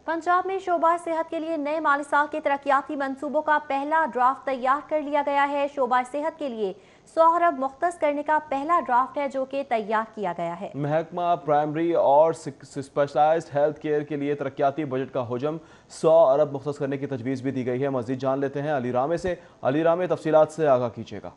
पंजाब में शोबा सेहत के लिए नए माली साल के तरक्याती मंसूबों का पहला ड्राफ्ट तैयार कर लिया गया है। शोबा सेहत के लिए 100 अरब मुख्तस करने का पहला ड्राफ्ट है जो कि तैयार किया गया है। महकमा प्राइमरी और स्पेशलाइज्ड हेल्थ केयर के लिए तरक्याती बजट का हुजम 100 अरब मुख्तस करने की तजवीज़ भी दी गई है। मज़ीद जान लेते हैं अली रामे से। अली रामे, तफसीलात से आगाह कीजिएगा।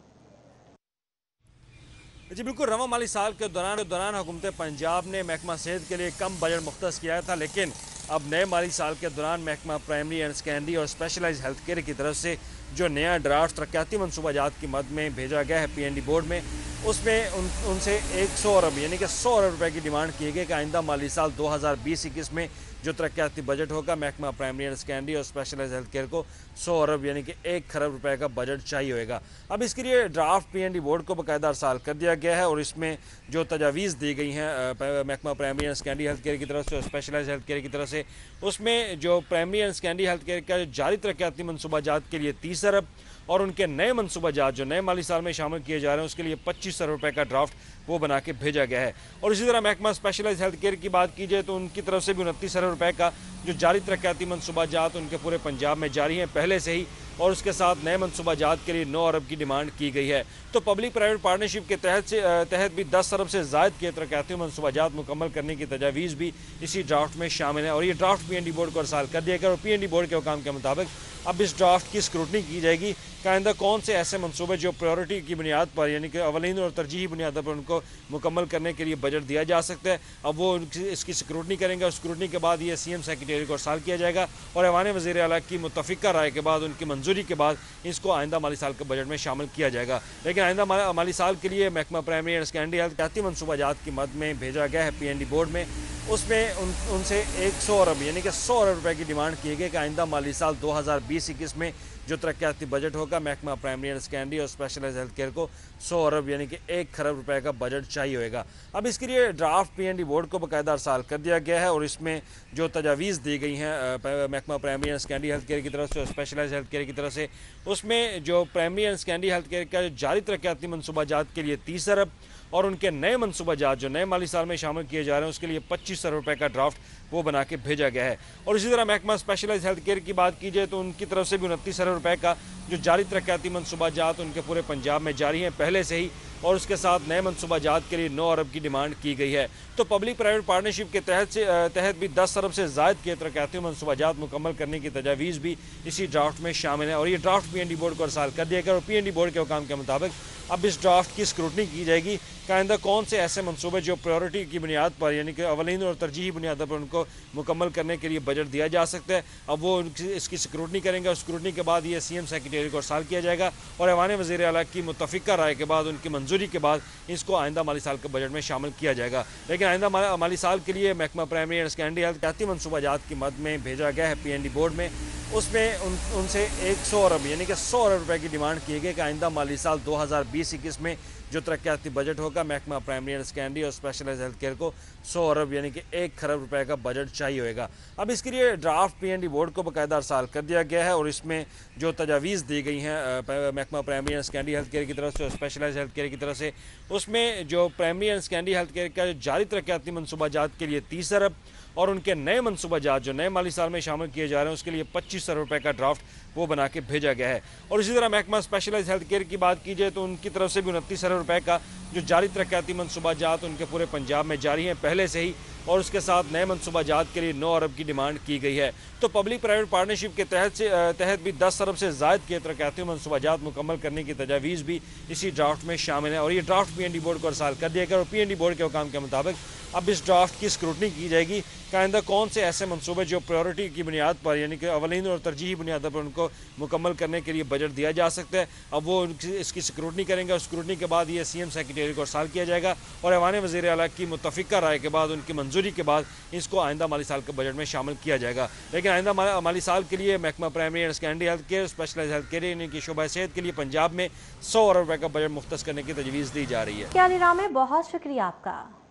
जी बिल्कुल, रवा माली साल के दौरान हुकूमत पंजाब ने महकमा सेहत के लिए कम बजट मुख्तस किया था, लेकिन अब नए माली साल के दौरान महकमा प्राइमरी एंड सेकेंडरी और स्पेशलाइज्ड हेल्थ केयर की तरफ से जो नया ड्राफ्ट तरक्याती मनसूबाजात की मद में भेजा गया है PND बोर्ड में, उसमें उनसे 100 अरब यानी कि 100 अरब रुपए की डिमांड की गई कि आइंदा माली साल 2020-21 में जो तरक्याती बजट होगा महकमा प्राइमरी एंड सेकेंडरी और स्पेशलाइज्ड हेल्थ केयर को 100 अरब यानी कि 1 खरब रुपए का बजट चाहिए होगा। अब इसके लिए ड्राफ्ट PND बोर्ड को बाकायदा अरसाल कर दिया गया है और इसमें जो तजावीज़ दी गई हैं महकमा primary and secondary health care की तरफ से और स्पेशलाइज्ड हेल्थ केयर की तरफ से, उसमें जो primary and secondary health care का जारी तरक्याती मनसूबाजात के लिए 30 अरब और उनके नए मनसूबाजात जो नए माली साल में शामिल किए जा रहे हैं उसके लिए 25 अरब रुपए का ड्राफ्ट वो बना के भेजा गया है। और इसी तरह महकमा स्पेशलाइज्ड हेल्थ केयर की बात की जाए तो उनकी तरफ से भी 29 अरब रुपए का जो जारी तरक्याती मनसूबाजात उनके पूरे पंजाब में जारी हैं पहले से ही, और उसके साथ नए मनसूबाजात के लिए 9 अरब की डिमांड की गई है। तो पब्लिक प्राइवेट पार्टनरशिप के तहत भी 10 अरब से ज़ायद के तरक्याती मनसूबाजात मुकम्मल करने की तजावीज़ भी इसी ड्राफ्ट में शामिल है और ये ड्राफ्ट PND बोर्ड को अरसाल कर दिया गया और PND बोर्ड के हुकाम के मुताबिक अब इस ड्राफ्ट की स्क्रूटनी की जाएगी कि आइंदा कौन से ऐसे मनसूबे जो प्रायोरिटी की बुनियाद पर यानी कि अवलीन और तरजीही बुनियाद पर उनको मुकम्मल करने के लिए बजट दिया जा सकता है। अब वो इसकी स्क्रूटनी करेंगे और स्क्रूटनी के बाद ये CM सेक्रेटरी को अरसाल किया जाएगा और ऐवान वज़ीर आला की मुतफ़िका राय के बाद उनकी मंजूरी के बाद इसको आइंदा माली साल के बजट में शामिल किया जाएगा। लेकिन आइंदा माली साल के लिए महकमा प्राइमरी एंड सेकेंडरी हेल्थ मनसूबाजात की मद में भेजा गया है PND बोर्ड में, उसमें उनसे 100 अरब यानी कि 100 अरब रुपए की डिमांड की गई कि आइंदा माली साल 2020-21 में जो तरक्याती बजट होगा महकमा प्राइमरी एंड सेकेंडरी और स्पेशलाइज्ड हेल्थ केयर को 100 अरब यानी कि 1 खरब रुपए का बजट चाहिए होगा। अब इसके लिए ड्राफ्ट PND बोर्ड को बाकायदा अरसाल कर दिया गया है और इसमें जो तजावीज़ दी गई हैं महकमा primary and secondary health care की तरफ से और स्पेशलाइज्ड हेल्थ केयर की तरफ से, उसमें जो primary and secondary health care का जारी तरक्याती मनसूबाजात के लिए 30 अरब और उनके नए मनसूबाजात जो नए माली साल में शामिल किए जा रहे हैं उसके लिए 25 अरब रुपए का ड्राफ्ट वो बना के भेजा गया है। और इसी तरह महकमा स्पेशलाइज्ड हेल्थ केयर की बात की जाए तो उनकी तरफ से भी 29 अरब रुपए का जो जारी तरक्याती मनसूबाजात उनके पूरे पंजाब में जारी हैं पहले से ही, और उसके साथ नए मनसूबाजात के लिए 9 अरब की डिमांड की गई है। तो पब्लिक प्राइवेट पार्टनरशिप के तहत भी 10 अरब से ज़ायद के तरक्याती मनसूबाजात मुकम्मल करने की तजावीज़ भी इसी ड्राफ्ट में शामिल है और ये ड्राफ्ट PND बोर्ड को अरसाल कर दिया गया और PND बोर्ड के हुकाम के मुताबिक अब इस ड्राफ्ट की स्क्रूटनी की जाएगी कि आइंदा कौन से ऐसे मनसूबे जो प्रायोरिटी की बुनियाद पर यानी कि अवलीन और तरजीही बुनियाद पर उनको मुकम्मल करने के लिए बजट दिया जा सकता है। अब वो इसकी स्क्रूटनी करेंगे और स्क्रूटनी के बाद ये CM सेक्रेटरी को अरसाल किया जाएगा और ऐवान वज़ीर आला की मुतफ़िका राय के बाद उनकी मंजूरी के बाद इसको आइंदा माली साल के बजट में शामिल किया जाएगा। लेकिन आइंदा माली साल के लिए महकमा प्राइमरी एंड सेकेंडरी हेल्थ मनसूबाजात की मद में भेजा गया है PND बोर्ड में, उसमें उनसे 100 अरब यानी कि 100 अरब रुपए की डिमांड की गई कि आइंदा माली साल 2020-21 में जो तरक्याती बजट होगा महकमा प्राइमरी एंड सेकेंडरी और स्पेशलाइज्ड हेल्थ केयर को 100 अरब यानी कि 1 खरब रुपए का बजट चाहिए होगा। अब इसके लिए ड्राफ्ट PND बोर्ड को बाकायदा अरसाल कर दिया गया है और इसमें जो तजावीज़ दी गई हैं महकमा primary and secondary health care की तरफ से और स्पेशलाइज्ड हेल्थ केयर की तरफ से, उसमें जो primary and secondary health care का जारी तरक्याती मनसूबाजात के लिए 30 अरब और उनके नए मनसूबाजात जो नए माली साल में शामिल किए जा रहे हैं उसके लिए 25 अरब रुपए का ड्राफ्ट वो बना के भेजा गया है। और इसी तरह महकमा स्पेशलाइज्ड हेल्थ केयर की बात की जाए तो उनकी तरफ से भी 29 अरब रुपए का जो जारी तरक्याती मनसूबाजात उनके पूरे पंजाब में जारी हैं पहले से ही, और उसके साथ नए मनसूबाजात के लिए 9 अरब की डिमांड की गई है। तो पब्लिक प्राइवेट पार्टनरशिप के तहत भी 10 अरब से ज़ायद के तरक्याती मनसूबाजात मुकम्मल करने की तजावीज़ भी इसी ड्राफ्ट में शामिल है और ये ड्राफ्ट PND बोर्ड को अरसाल कर दिया गया और PND बोर्ड के हुकाम के मुताबिक अब इस ड्राफ्ट की स्क्रूटनी की जाएगी कि आइंदा कौन से ऐसे मनसूबे जो प्रायोरिटी की बुनियाद पर यानी कि अवलीन और तरजीही बुनियाद पर उनको मुकम्मल करने के लिए बजट दिया जा सकता है। अब वो इसकी स्क्रूटनी करेंगे और स्क्रूटनी के बाद ये CM सेक्रेटरी को अरसाल किया जाएगा और ऐवान वज़ीर आला की मुतफ़िका राय के बाद उनकी मंजूरी के बाद इसको आइंदा माली साल के बजट में शामिल किया जाएगा। लेकिन आइंदा माली साल के लिए महकमा primary and secondary health care specialized health care यानी कि शोबा सेहत के लिए पंजाब में 100 अरब रुपए का बजट मुख्तस करने की तजवीज़ दी जा रही है। अली रामे, बहुत शुक्रिया आपका।